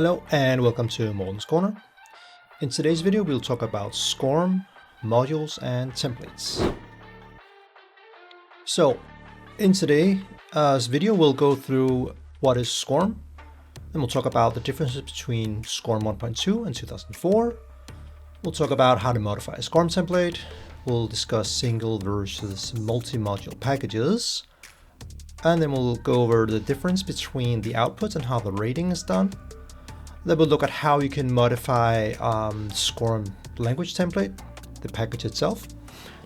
Hello and welcome to Morten's Corner. In today's video we'll talk about SCORM, modules and templates. So in today's video we'll go through what is SCORM, then we'll talk about the differences between SCORM 1.2 and 2004. We'll talk about how to modify a SCORM template. We'll discuss single versus multi-module packages. And then we'll go over the difference between the outputs and how the rating is done. Then we'll look at how you can modify SCORM language template, the package itself.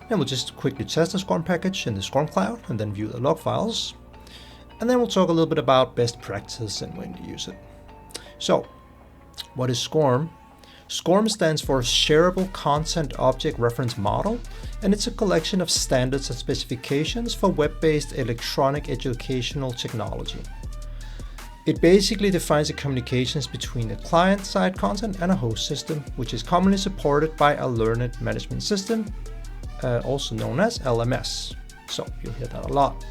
Then we'll just quickly test the SCORM package in the SCORM Cloud and then view the log files. And then we'll talk a little bit about best practice and when to use it. So, what is SCORM? SCORM stands for Shareable Content Object Reference Model, and it's a collection of standards and specifications for web-based electronic educational technology. It basically defines the communications between a client-side content and a host system, which is commonly supported by a learning management system, also known as LMS. So you'll hear that a lot.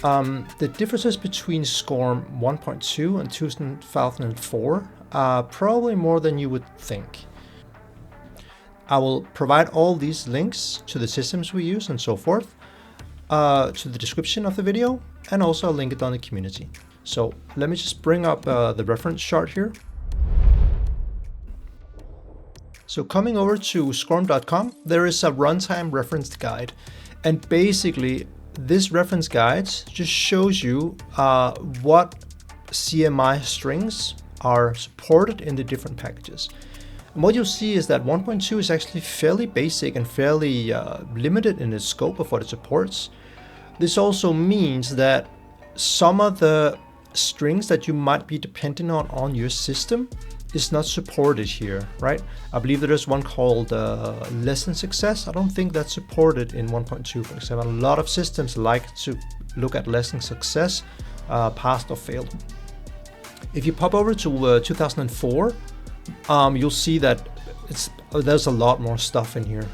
The differences between SCORM 1.2 and 2004 are probably more than you would think. I will provide all these links to the systems we use and so forth to the description of the video, and also I'll link it on the community. So let me just bring up the reference chart here. So coming over to scorm.com, there is a runtime reference guide. And basically this reference guide just shows you what CMI strings are supported in the different packages. And what you'll see is that 1.2 is actually fairly basic and fairly limited in its scope of what it supports. This also means that some of the strings that you might be dependent on your system is not supported here, right? I believe there is one called lesson success. I don't think that's supported in 1.2, for example. A lot of systems like to look at lesson success, passed or failed. If you pop over to 2004, you'll see that there's a lot more stuff in here.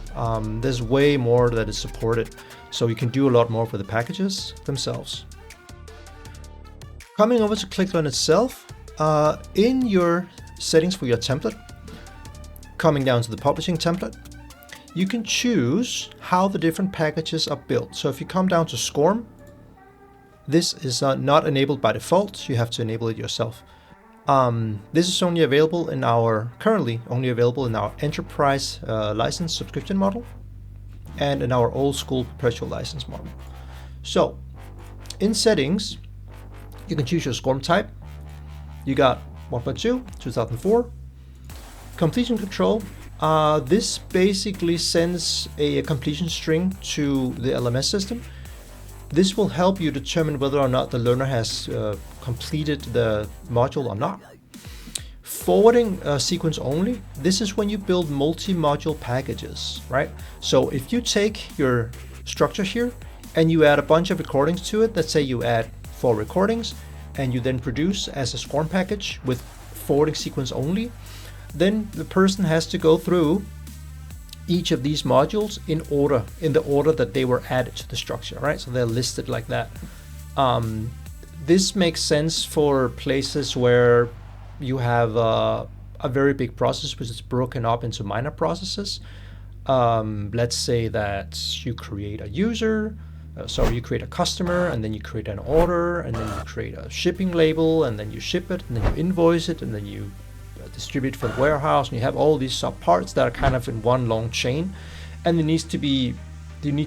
There's way more that is supported, so you can do a lot more for the packages themselves. Coming over to ClickLearn itself, in your settings for your template, coming down to the publishing template, you can choose how the different packages are built. So if you come down to SCORM, this is not enabled by default. You have to enable it yourself. This is only available in currently only available in our enterprise license subscription model and in our old school perpetual license model. So in settings, you can choose your SCORM type. You got 1.2, 2004. Completion control. This basically sends a completion string to the LMS system. This will help you determine whether or not the learner has completed the module or not. Forwarding sequence only. This is when you build multi-module packages, right? So if you take your structure here and you add a bunch of recordings to it, let's say you add 4 recordings, and you then produce as a SCORM package with forwarding sequence only, then the person has to go through each of these modules in the order that they were added to the structure, right? So they're listed like that. This makes sense for places where you have a very big process which is broken up into minor processes. Let's say that you create a user, so you create a customer, and then you create an order, and then you create a shipping label, and then you ship it, and then you invoice it, and then you distribute it from the warehouse, and you have all these sub parts that are kind of in one long chain, and you need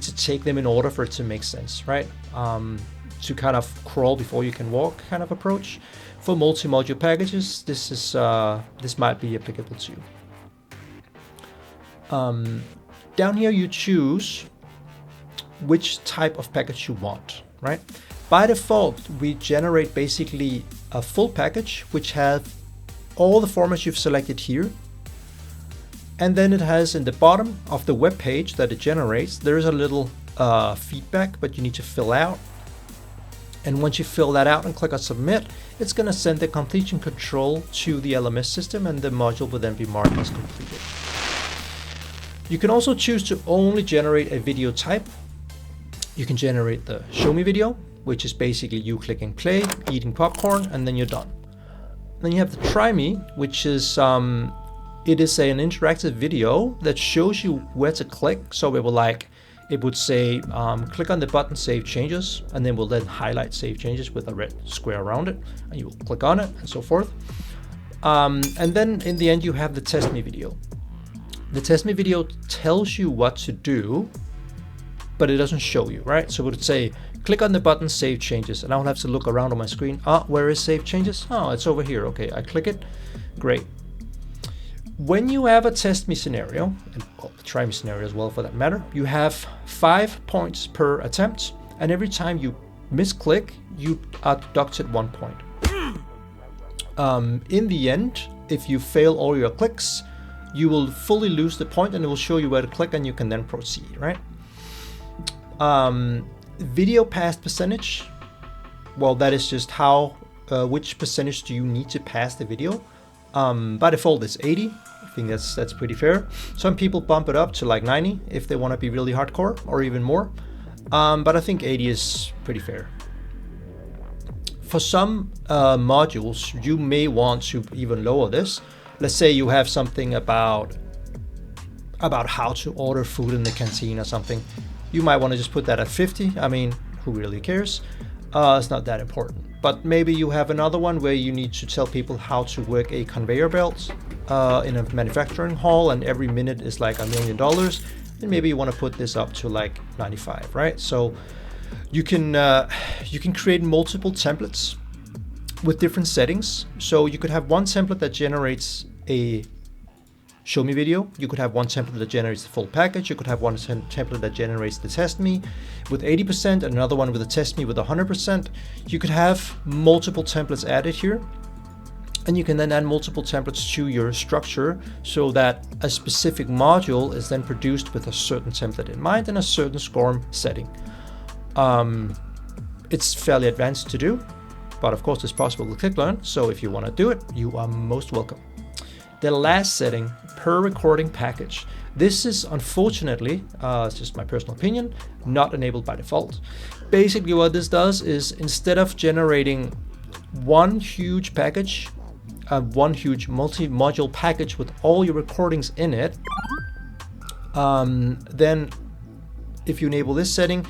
to take them in order for it to make sense, right? To kind of crawl before you can walk kind of approach. For multi-module packages, this might be applicable to you. Down here you choose which type of package you want, right? By default, we generate basically a full package which has all the formats you've selected here. And then it has in the bottom of the web page that it generates, there is a little feedback, but you need to fill out. And once you fill that out and click on submit, it's going to send the completion control to the LMS system, and the module will then be marked as completed. You can also choose to only generate a video type. You can generate the show me video, which is basically you clicking play, eating popcorn, and then you're done. Then you have the TryMe, which is it is an interactive video that shows you where to click. So it would say click on the button Save Changes, and then we'll then highlight Save Changes with a red square around it, and you will click on it and so forth. And then in the end you have the TestMe video. The TestMe video tells you what to do, but it doesn't show you, right? So it would say click on the button Save Changes, and I'll have to look around on my screen. Where is Save Changes? Oh, it's over here. Okay, I click it. Great. When you have a TestMe scenario, and TryMe scenario as well for that matter, you have 5 points per attempt, and every time you misclick, you are deducted 1 point. In the end, if you fail all your clicks, you will fully lose the point, and it will show you where to click, and you can then proceed, right? Video passed percentage, well, that is just how which percentage do you need to pass the video. By default it's 80. I think that's pretty fair. Some people bump it up to like 90 if they want to be really hardcore, or even more, but I think 80 is pretty fair. For some modules you may want to even lower this. Let's say you have something about how to order food in the canteen or something. You might want to just put that at 50. I mean, who really cares? It's not that important. But maybe you have another one where you need to tell people how to work a conveyor belt in a manufacturing hall, and every minute is like $1 million. Then maybe you want to put this up to like 95, right? So you can create multiple templates with different settings. So you could have one template that generates a show me video. You could have one template that generates the full package. You could have one template that generates the TestMe with 80%, and another one with the TestMe with 100%. You could have multiple templates added here, and you can then add multiple templates to your structure so that a specific module is then produced with a certain template in mind and a certain SCORM setting. It's fairly advanced to do, but of course it's possible with ClickLearn, so if you want to do it, you are most welcome. The last setting, per recording package. This is unfortunately, it's just my personal opinion, not enabled by default. Basically what this does is, instead of generating one huge package, one huge multi-module package with all your recordings in it, then if you enable this setting,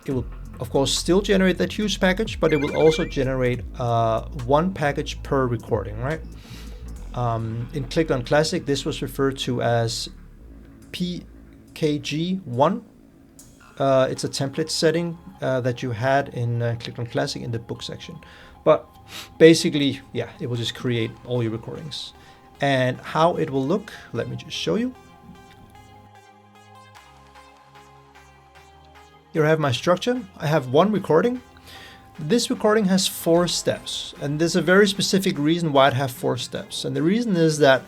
it will of course still generate that huge package, but it will also generate one package per recording, right? In ClickLearn Classic, this was referred to as PKG1. It's a template setting that you had in ClickLearn Classic in the book section. But basically, yeah, it will just create all your recordings. And how it will look, let me just show you. Here I have my structure. I have one recording. This recording has 4 steps, and there's a very specific reason why it has 4 steps. And the reason is that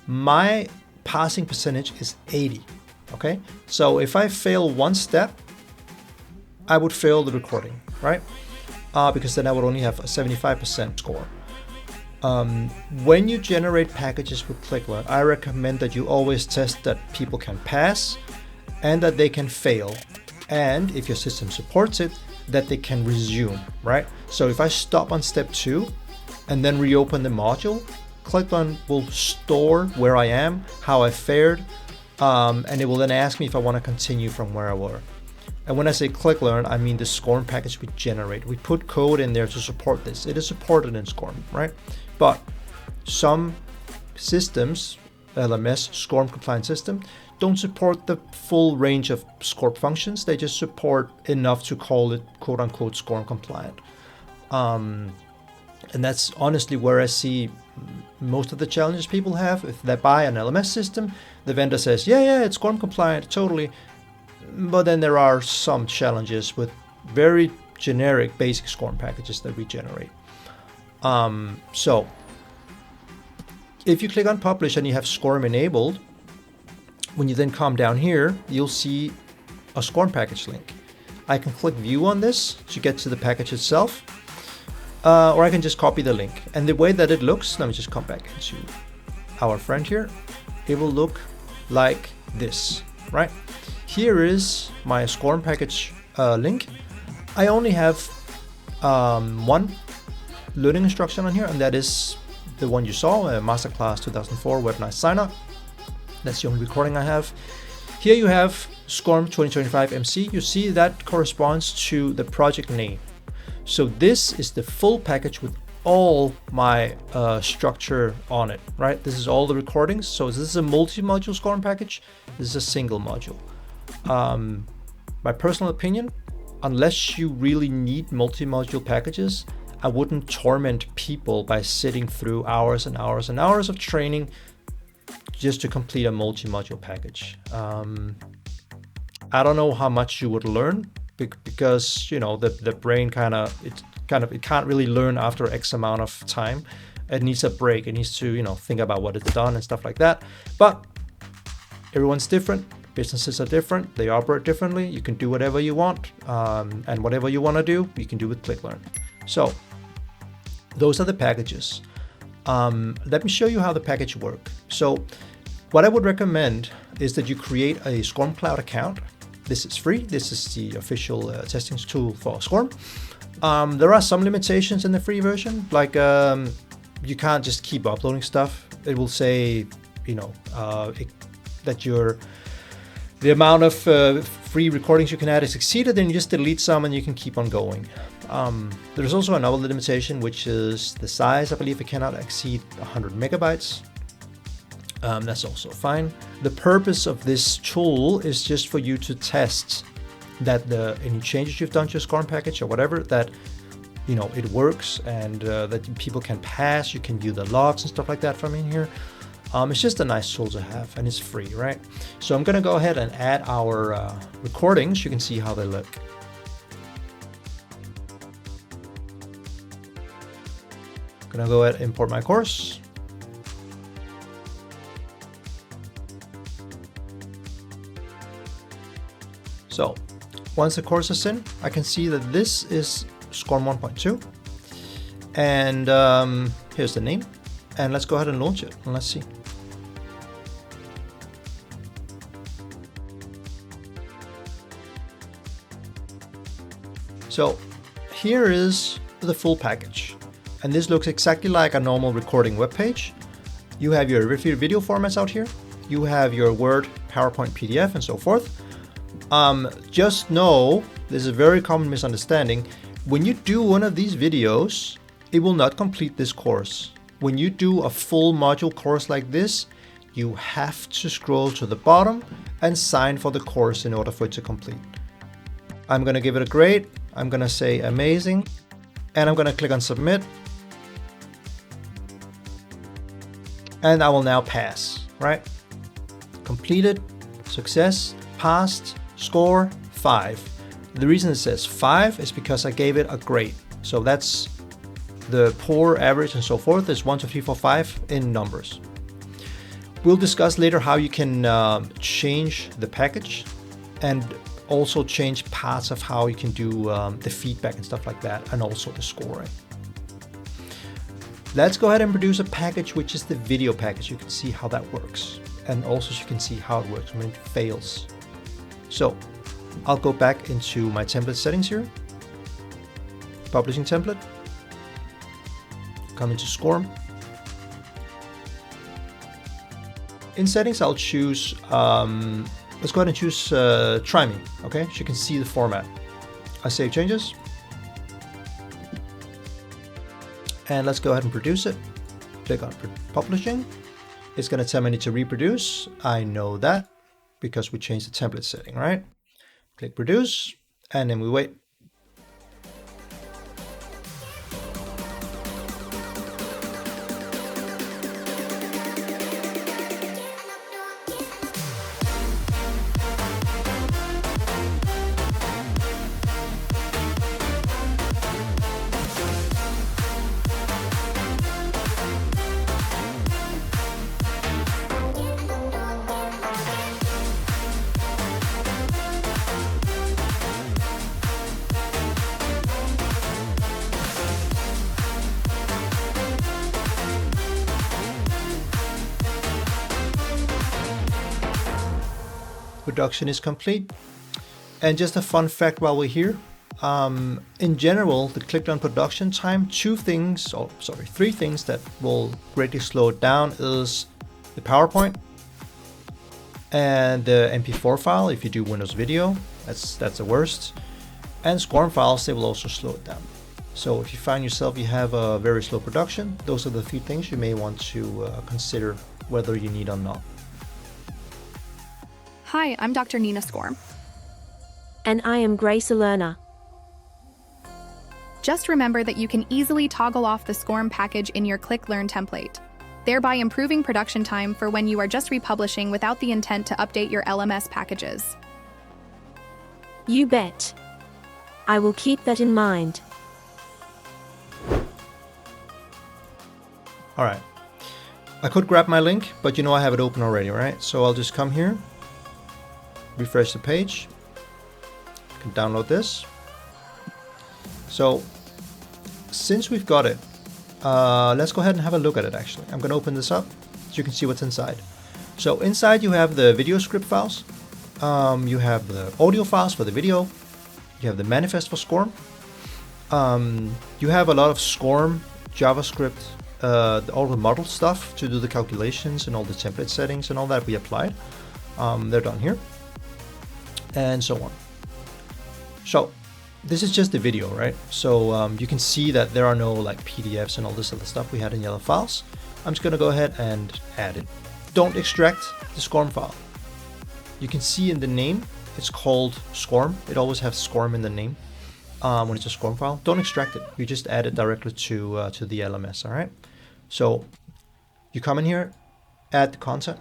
my passing percentage is 80. Okay, so if I fail one step, I would fail the recording, right? Because then I would only have a 75% score. When you generate packages with ClickLearn, I recommend that you always test that people can pass and that they can fail. And if your system supports it, that they can resume, right? So if I stop on step 2 and then reopen the module, ClickLearn will store where I am, how I fared, and it will then ask me if I want to continue from where I were. And when I say ClickLearn, I mean the SCORM package we generate. We put code in there to support this. It is supported in SCORM, right? But some systems, LMS, SCORM compliant system, don't support the full range of SCORM functions. They just support enough to call it quote unquote SCORM compliant. And that's honestly where I see most of the challenges people have. If they buy an LMS system, the vendor says, yeah, it's SCORM compliant, totally. But then there are some challenges with very generic basic SCORM packages that we generate. So if you click on publish and you have SCORM enabled, when you then come down here, you'll see a SCORM package link. I can click view on this to get to the package itself, or I can just copy the link. And the way that it looks, let me just come back to our friend here. It will look like this, right? Here is my SCORM package link. I only have one learning instruction on here, and that is the one you saw, Masterclass 2004 Webinar Sign Up. That's the only recording I have. Here you have SCORM 2025 MC. You see that corresponds to the project name. So this is the full package with all my structure on it, right? This is all the recordings. So this is a multi-module SCORM package. This is a single module. My personal opinion, unless you really need multi-module packages, I wouldn't torment people by sitting through hours and hours and hours of training just to complete a multi-module package. I don't know how much you would learn because, you know, the brain it can't really learn after X amount of time. It needs a break. It needs to, you know, think about what it's done and stuff like that. But everyone's different. Businesses are different. They operate differently. You can do whatever you want, and whatever you want to do, you can do with ClickLearn. So those are the packages. Let me show you how the package works. So what I would recommend is that you create a SCORM Cloud account. This is free. This is the official testing tool for SCORM. There are some limitations in the free version, like you can't just keep uploading stuff. It will say, you know, that the amount of free recordings you can add is exceeded, then you just delete some and you can keep on going. There's also another limitation, which is the size. I believe it cannot exceed 100 megabytes. That's also fine. The purpose of this tool is just for you to test that any changes you've done to your SCORM package or whatever, that, you know, it works, and that people can pass. You can view the logs and stuff like that from in here. It's just a nice tool to have, and it's free, right? So I'm going to go ahead and add our recordings. You can see how they look. I'm going to go ahead and import my course. So once the course is in, I can see that this is SCORM 1.2. And here's the name. And let's go ahead and launch it, and let's see. So here is the full package, and this looks exactly like a normal recording web page. You have your video formats out here. You have your Word, PowerPoint, PDF, and so forth. Just know, this is a very common misunderstanding. When you do one of these videos, it will not complete this course. When you do a full module course like this, you have to scroll to the bottom and sign for the course in order for it to complete. I'm going to give it a grade. I'm going to say amazing, and I'm going to click on submit. And I will now pass, right? Completed, success, passed, score 5. The reason it says 5 is because I gave it a grade. So that's the poor, average, and so forth is 1, 2, 3, 4, 5 in numbers. We'll discuss later how you can change the package and also change parts of how you can do the feedback and stuff like that, and also the scoring. Let's go ahead and produce a package, which is the video package. You can see how that works, and also you can see how it works when it fails. So I'll go back into my template settings here, publishing template, come into SCORM. In settings, I'll choose, let's go ahead and choose TryMe, okay? So you can see the format. I save changes. And let's go ahead and produce it. Click on publishing. It's gonna tell me I need to reproduce. I know that because we changed the template setting, right? Click produce, and then we wait. Production is complete. And just a fun fact while we're here, In general, the ClickLearn production time, three things that will greatly slow it down is the PowerPoint and the MP4 file. If you do Windows Video, that's the worst. And SCORM files, they will also slow it down. So if you find yourself you have a very slow production, those are the 3 things you may want to consider whether you need or not. Hi, I'm Dr. Nina SCORM. And I am Grace, a learner. Just remember that you can easily toggle off the SCORM package in your ClickLearn template, thereby improving production time for when you are just republishing without the intent to update your LMS packages. You bet. I will keep that in mind. All right. I could grab my link, but I have it open already, right? So I'll just come here, refresh the page, I can download this. So since we've got it, let's go ahead and have a look at it actually. I'm going to open this up so you can see what's inside. So inside you have the video script files, you have the audio files for the video, you have the manifest for SCORM, you have a lot of SCORM, JavaScript, all the model stuff to do the calculations and all the template settings and all that we applied. They're done here, and so on. So this is just the video, right? So you can see that there are no like PDFs and all this other stuff we had in the other files. I'm just gonna go ahead and add it. Don't extract the SCORM file. You can see in the name, it's called SCORM. It always has SCORM in the name when it's a SCORM file. Don't extract it. You just add it directly to the LMS, all right? So you come in here, add the content,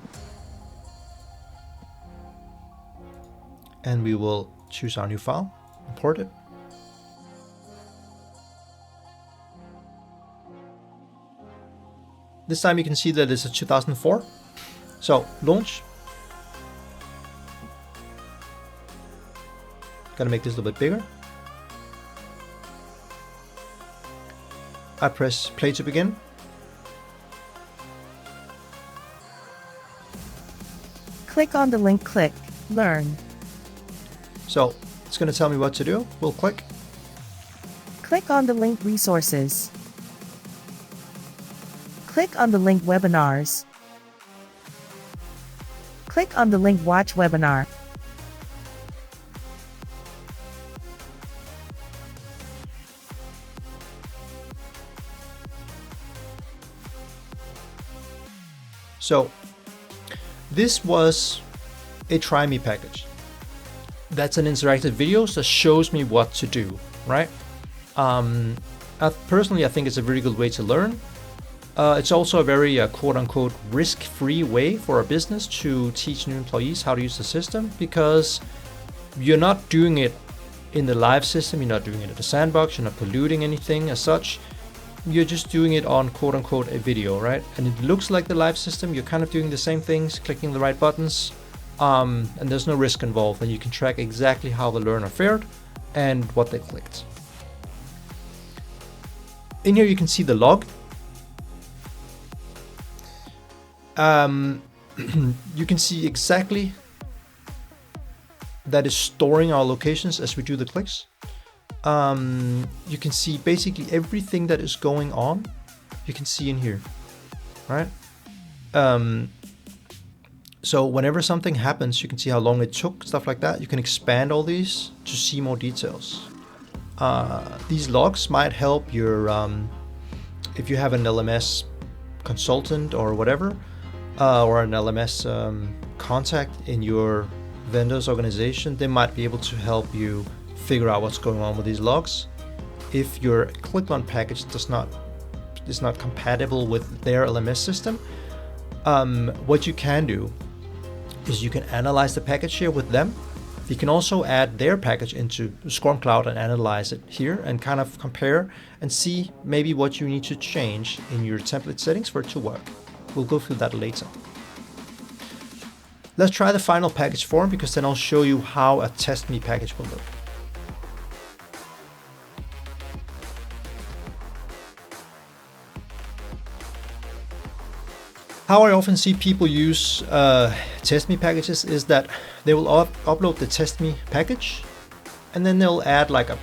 and we will choose our new file, import it. This time you can see that it's a 2004. So launch. Gotta make this a little bit bigger. I press play to begin. Click on the link, click, learn. So it's going to tell me what to do. We'll click. Click on the link resources. Click on the link webinars. Click on the link watch webinar. So this was a TryMe package. That's an interactive video that shows me what to do, right? Personally, I think it's a very good way to learn. It's also a very quote-unquote risk-free way for a business to teach new employees how to use the system, because you're not doing it in the live system, you're not doing it at the sandbox, you're not polluting anything as such. You're just doing it on quote-unquote a video, right? And it looks like the live system. You're kind of doing the same things, clicking the right buttons, and there's no risk involved, and you can track exactly how the learner fared and what they clicked. In here you can see the log. You can see exactly that is storing our locations as we do the clicks. You can see basically everything that is going on. You can see in here, right? So whenever something happens, you can see how long it took, stuff like that. You can expand all these to see more details. These logs might help your, if you have an LMS consultant or whatever, or an LMS contact in your vendor's organization, they might be able to help you figure out what's going on with these logs. If your ClickLearn package is not compatible with their LMS system, what you can do is you can analyze the package here with them. You can also add their package into SCORM Cloud and analyze it here and kind of compare and see maybe what you need to change in your template settings for it to work. We'll go through that later. Let's try the final package form, because then I'll show you how a TestMe package will look. How I often see people use TestMe packages is that they will upload the TestMe package, and then they'll add like a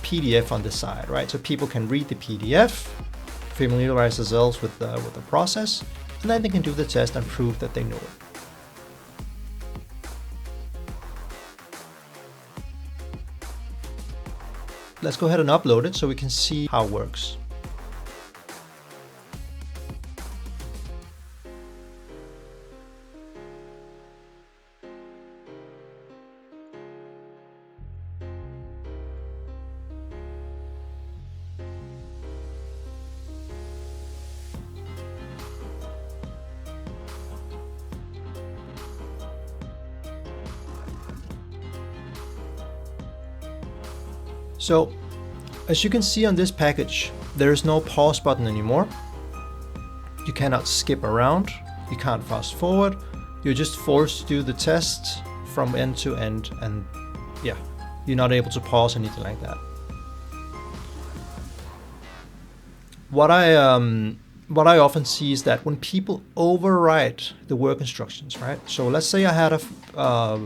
PDF on the side, right? So people can read the PDF, familiarize themselves with the process, and then they can do the test and prove that they know it. Let's go ahead and upload it so we can see how it works. So, as you can see on this package, there is no pause button anymore. You cannot skip around, you can't fast forward, you're just forced to do the test from end to end, and yeah, you're not able to pause anything like that. What I often see is that when people overwrite the work instructions, right? So let's say I had a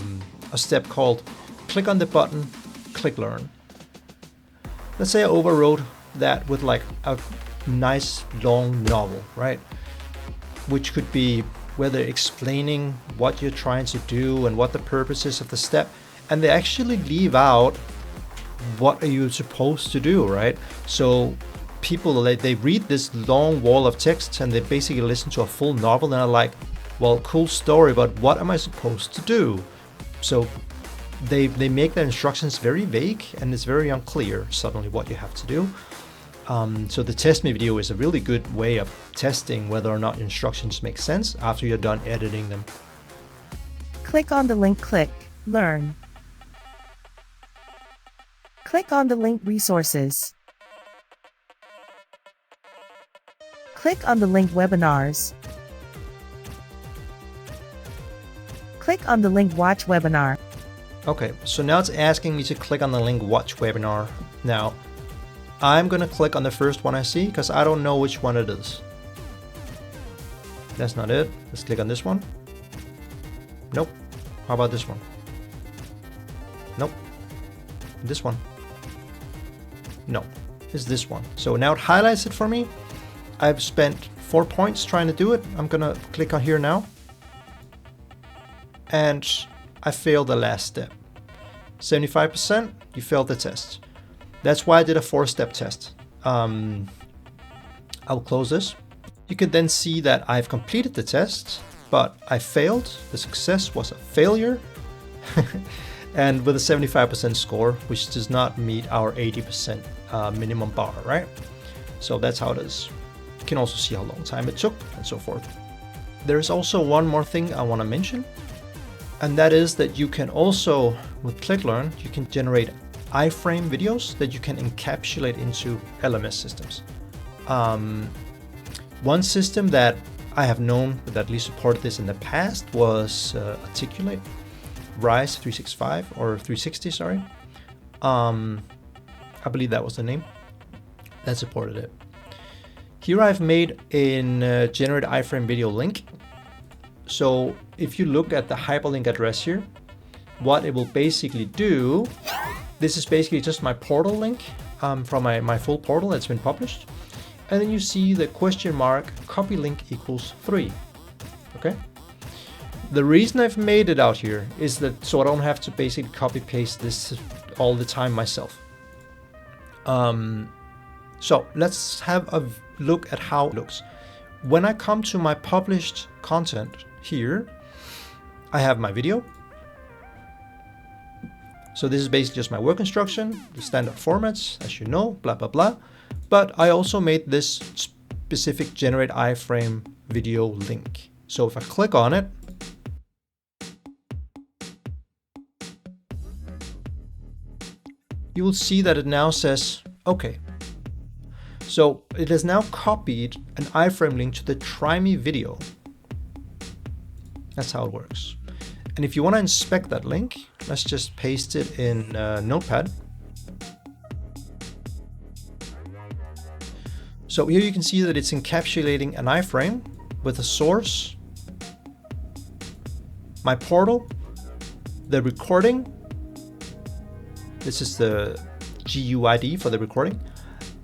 step called click on the button, ClickLearn. Let's say I overwrote that with like a nice long novel, right? Which could be whether explaining what you're trying to do and what the purpose is of the step, and they actually leave out what are you supposed to do, right? So people, they read this long wall of text and they basically listen to a full novel and are like, well, cool story, but what am I supposed to do? So they make their instructions very vague, and it's very unclear suddenly what you have to do. So the TestMe video is a really good way of testing whether or not instructions make sense after you're done editing them. Click on the link ClickLearn. Click on the link Resources. Click on the link Webinars. Click on the link Watch Webinar. Okay, so now it's asking me to click on the link Watch Webinar. Now, I'm gonna click on the first one I see because I don't know which one it is. That's not it. Let's click on this one. Nope. How about this one? Nope. This one? No. It's this one. So now it highlights it for me. I've spent 4 points trying to do it. I'm gonna click on here now. And I failed the last step. 75%, you failed the test. That's why I did a 4-step test. I'll close this. You can then see that I've completed the test, but I failed. The success was a failure. And with a 75% score, which does not meet our 80% minimum bar, right? So that's how it is. You can also see how long time it took and so forth. There's also one more thing I want to mention. And that is that you can also, with ClickLearn, you can generate iFrame videos that you can encapsulate into LMS systems. One system that I have known that at least supported this in the past was Articulate, Rise 365 or 360, sorry. I believe that was the name that supported it. Here I've made a generate iFrame video link. So if you look at the hyperlink address here, what it will basically do, this is basically just my portal link from my full portal that's been published. And then you see the question mark copy link equals 3. Okay. The reason I've made it out here is that so I don't have to basically copy paste this all the time myself. So let's have a look at how it looks. When I come to my published content here, I have my video. So this is basically just my work instruction, the standard formats, as you know, blah, blah, blah. But I also made this specific generate iFrame video link. So if I click on it, you will see that it now says, okay. So it has now copied an iFrame link to the TryMe video. That's how it works. And if you want to inspect that link, let's just paste it in Notepad. So here you can see that it's encapsulating an iFrame with a source, my portal, the recording. This is the GUID for the recording.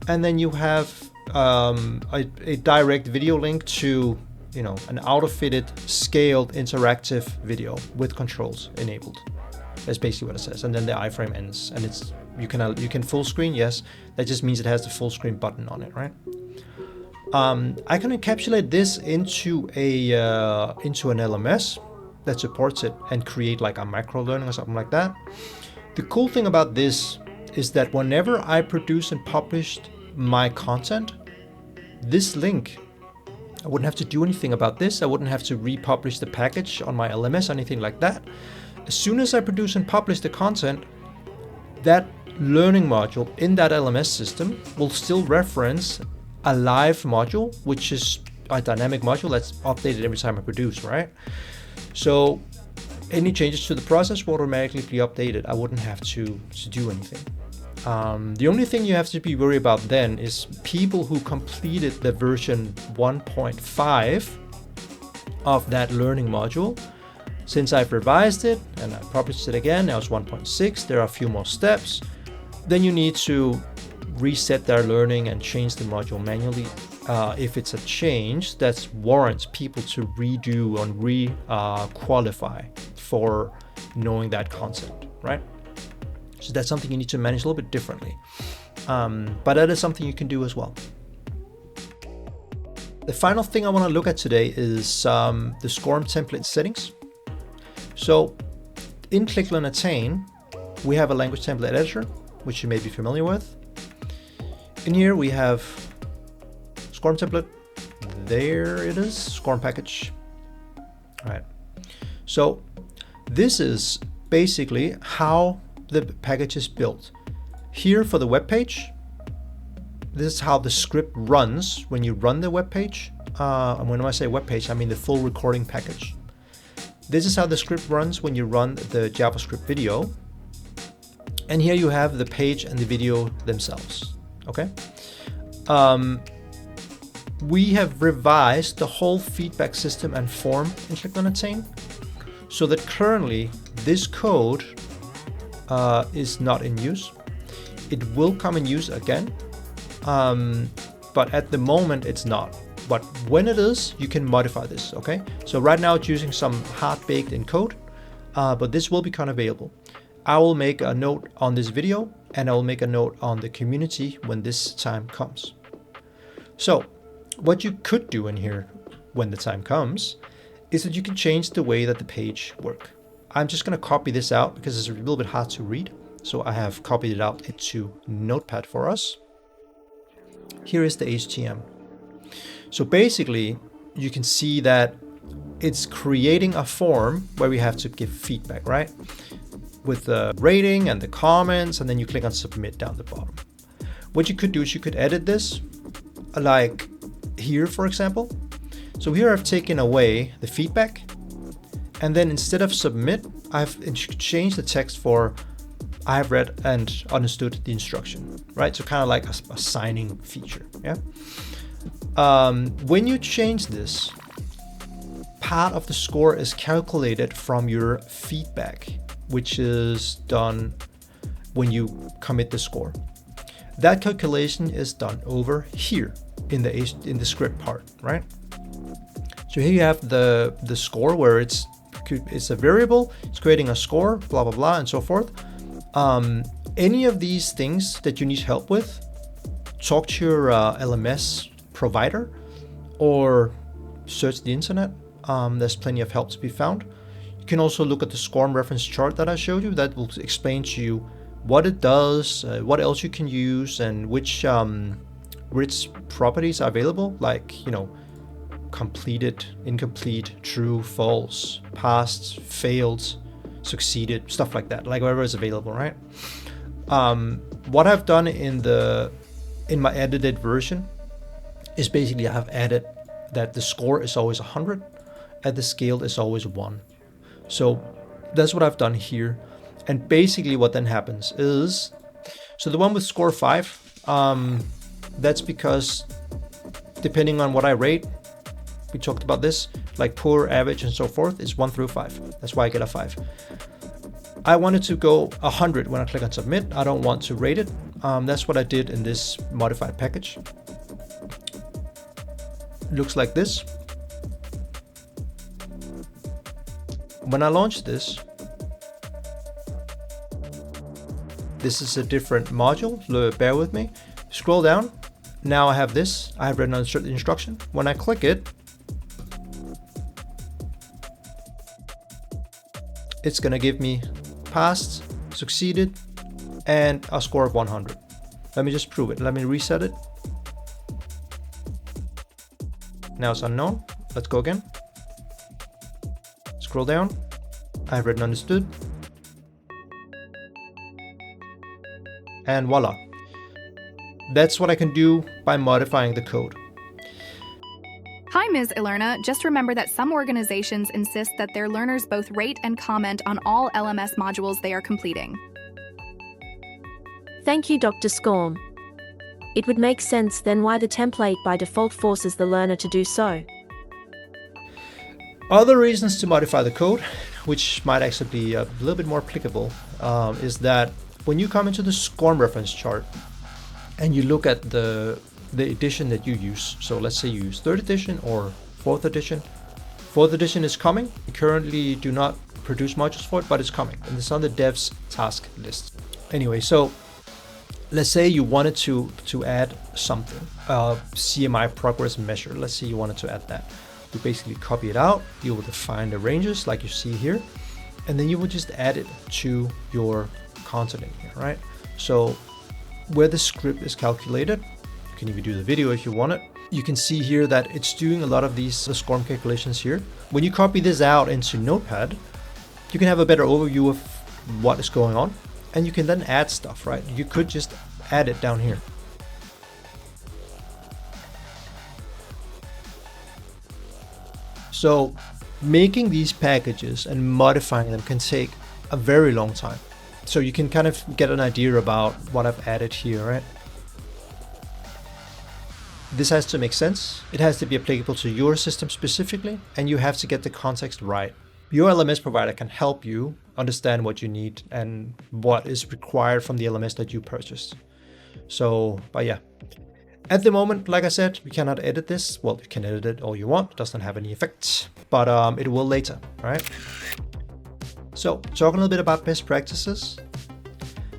And then you have a direct video link to, an auto-fitted, scaled, interactive video with controls enabled. That's basically what it says. And then the iFrame ends, and you can full screen. Yes, that just means it has the full screen button on it, right? I can encapsulate this into an LMS that supports it and create like a micro learning or something like that. The cool thing about this is that whenever I produce and publish my content, this link, I wouldn't have to do anything about this. I wouldn't have to republish the package on my LMS or anything like that. As soon as I produce and publish the content, that learning module in that LMS system will still reference a live module, which is a dynamic module that's updated every time I produce, right? So any changes to the process will automatically be updated. I wouldn't have to do anything. The only thing you have to be worried about then is people who completed the version 1.5 of that learning module. Since I've revised it and I published it again, now it's 1.6, there are a few more steps. Then you need to reset their learning and change the module manually. If it's a change that warrants people to redo and re-qualify for knowing that concept, right? So that's something you need to manage a little bit differently. But that is something you can do as well. The final thing I want to look at today is the SCORM template settings. So in ClickLearn Attain, we have a language template editor, which you may be familiar with. In here we have SCORM template. There it is, SCORM package. All right. So this is basically how the package is built. Here for the web page, this is how the script runs when you run the web page. And when I say web page, I mean the full recording package. This is how the script runs when you run the JavaScript video. And here you have the page and the video themselves. Okay. We have revised the whole feedback system and form in ClickLearn Attain, so that currently this code is not in use. It will come in use again, but at the moment it's not. But when it is, you can modify this, okay? So right now it's using some hard-baked in code, but this will become available. I will make a note on this video, and I will make a note on the community when this time comes. So what you could do in here when the time comes is that you can change the way that the page works. I'm just going to copy this out because it's a little bit hard to read. So I have copied it out into Notepad for us. Here is the HTML. So basically you can see that it's creating a form where we have to give feedback, right? With the rating and the comments, and then you click on submit down the bottom. What you could do is you could edit this, like here, for example. So here I've taken away the feedback, and then instead of submit, I've changed the text for I have read and understood the instruction, right? So kind of like a signing feature, yeah? When you change this, part of the score is calculated from your feedback, which is done when you commit the score. That calculation is done over here in the script part, right? So here you have the score where it's a variable, it's creating a score, blah, blah, blah, and so forth. Any of these things that you need help with, talk to your LMS provider or search the internet. There's plenty of help to be found. You can also look at the SCORM reference chart that I showed you that will explain to you what it does, what else you can use, and which properties are available, like, completed, incomplete, true, false, passed, failed, succeeded, stuff like that, like whatever is available, right? What I've done in my edited version is basically I have added that the score is always 100 and the scale is always 1. So that's what I've done here. And basically what then happens is, so the one with score 5, that's because depending on what I rate, we talked about this, like poor, average, and so forth, it's 1 through 5. That's why I get a 5. I wanted to go 100 when I click on submit. I don't want to rate it. That's what I did in this modified package. Looks like this. When I launch this, this is a different module. Bear with me. Scroll down. Now I have this. I have written on the instruction. When I click it, it's going to give me passed, succeeded, and a score of 100. Let me just prove it. Let me reset it. Now it's unknown. Let's go again. Scroll down. I have written understood. And voila. That's what I can do by modifying the code. Hi, Ms. Ilerna. Just remember that some organizations insist that their learners both rate and comment on all LMS modules they are completing. Thank you, Dr. SCORM. It would make sense then why the template by default forces the learner to do so. Other reasons to modify the code, which might actually be a little bit more applicable, is that when you come into the SCORM reference chart and you look at the edition that you use, so let's say you use 3rd edition or 4th edition. 4th edition is coming. We currently do not produce modules for it, but it's coming, and it's on the dev's task list. Anyway, so let's say you wanted to add something, CMI progress measure. Let's say you wanted to add that. You basically copy it out. You will define the ranges like you see here, and then you will just add it to your content in here, right? So where the script is calculated, you can even do the video if you want it. You can see here that it's doing a lot of these SCORM calculations here. When you copy this out into Notepad, you can have a better overview of what is going on, and you can then add stuff, right? You could just add it down here. So making these packages and modifying them can take a very long time. So you can kind of get an idea about what I've added here, right? This has to make sense. It has to be applicable to your system specifically, and you have to get the context right. Your LMS provider can help you understand what you need and what is required from the LMS that you purchased. So, but yeah. At the moment, like I said, we cannot edit this. Well, you can edit it all you want. It doesn't have any effects, but it will later, right? So, talking a little bit about best practices.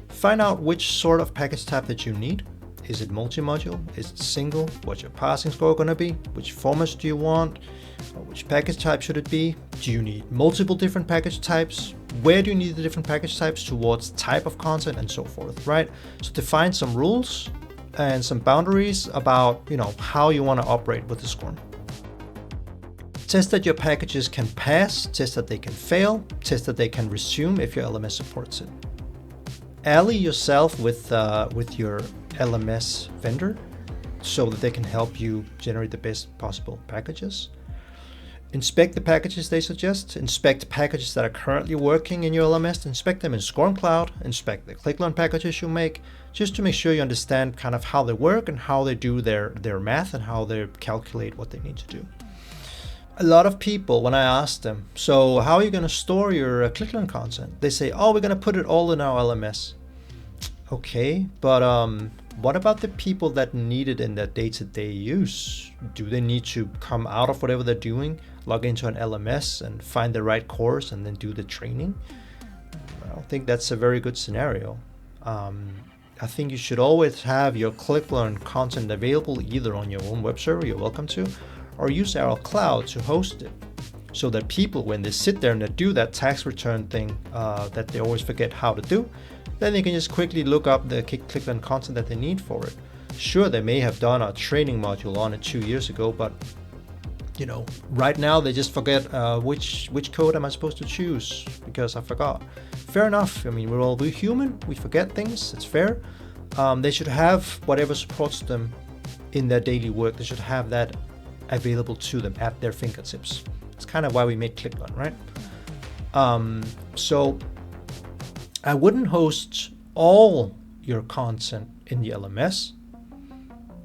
Find out which sort of package type that you need. Is it multi-module? Is it single? What's your passing score going to be? Which formats do you want? Or which package type should it be? Do you need multiple different package types? Where do you need the different package types towards type of content and so forth, right? So define some rules and some boundaries about, how you want to operate with the SCORM. Test that your packages can pass, test that they can fail, test that they can resume if your LMS supports it. Ally yourself with your LMS vendor so that they can help you generate the best possible packages. Inspect the packages they suggest. Inspect packages that are currently working in your LMS. Inspect them in SCORM Cloud. Inspect the ClickLearn packages you make, just to make sure you understand kind of how they work and how they do their math and how they calculate what they need to do. A lot of people, when I ask them, so how are you going to store your ClickLearn content? They say, we're going to put it all in our LMS. Okay, but what about the people that need it in their day-to-day use? Do they need to come out of whatever they're doing, log into an LMS and find the right course and then do the training? I don't think that's a very good scenario. I think you should always have your ClickLearn content available either on your own web server, you're welcome to, or use our cloud to host it, so that people, when they sit there and they do that tax return thing that they always forget how to do, then they can just quickly look up the ClickLearn content that they need for it. Sure, they may have done a training module on it 2 years ago, but right now they just forget which code am I supposed to choose because I forgot. Fair enough. I mean, we're human. We forget things. It's fair. They should have whatever supports them in their daily work. They should have that available to them at their fingertips. It's kind of why we made ClickLearn, right? So I wouldn't host all your content in the LMS.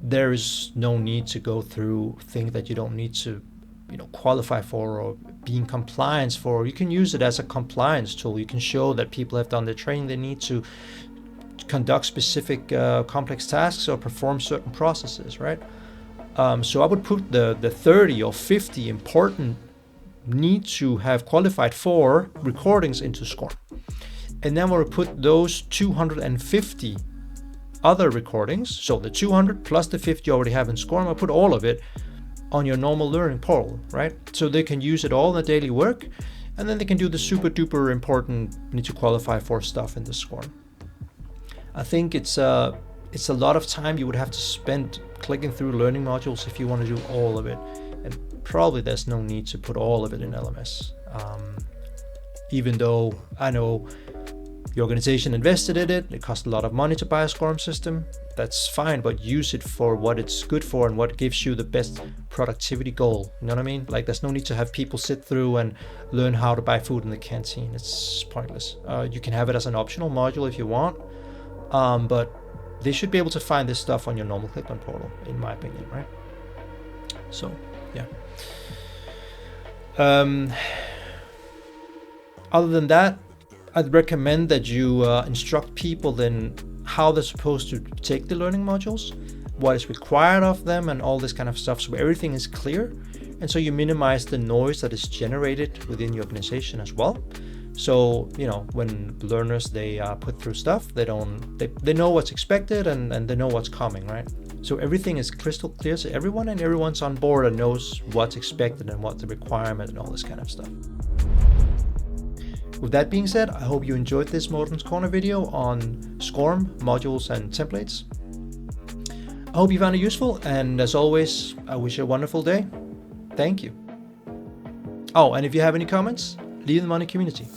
There is no need to go through things that you don't need to, qualify for or be in compliance for. You can use it as a compliance tool. You can show that people have done the training they need to conduct specific complex tasks or perform certain processes, right? So I would put the 30 or 50 important need to have qualified for recordings into SCORM. And then we'll put those 250 other recordings, so the 200 plus the 50 you already have in SCORM, I'll put all of it on your normal learning portal, right? So they can use it all in the daily work, and then they can do the super duper important need to qualify for stuff in the SCORM. I think it's a lot of time you would have to spend clicking through learning modules if you want to do all of it, and probably there's no need to put all of it in LMS. Even though I know your organization invested in it, it cost a lot of money to buy a SCORM system, that's fine, but use it for what it's good for and what gives you the best productivity goal. You know what I mean? Like, there's no need to have people sit through and learn how to buy food in the canteen. It's pointless. You can have it as an optional module if you want, but they should be able to find this stuff on your normal ClickLearn portal, in my opinion, right? So, yeah. Other than that, I'd recommend that you instruct people then how they're supposed to take the learning modules, what is required of them, and all this kind of stuff, so everything is clear. And so you minimize the noise that is generated within your organization as well. So, you know, when learners, they put through stuff, they know what's expected and they know what's coming, right? So everything is crystal clear to everyone, and everyone's on board and knows what's expected and what the requirement and all this kind of stuff. With that being said, I hope you enjoyed this Morten's Corner video on SCORM, modules, and templates. I hope you found it useful, and as always, I wish you a wonderful day. Thank you. Oh, and if you have any comments, leave them on the community.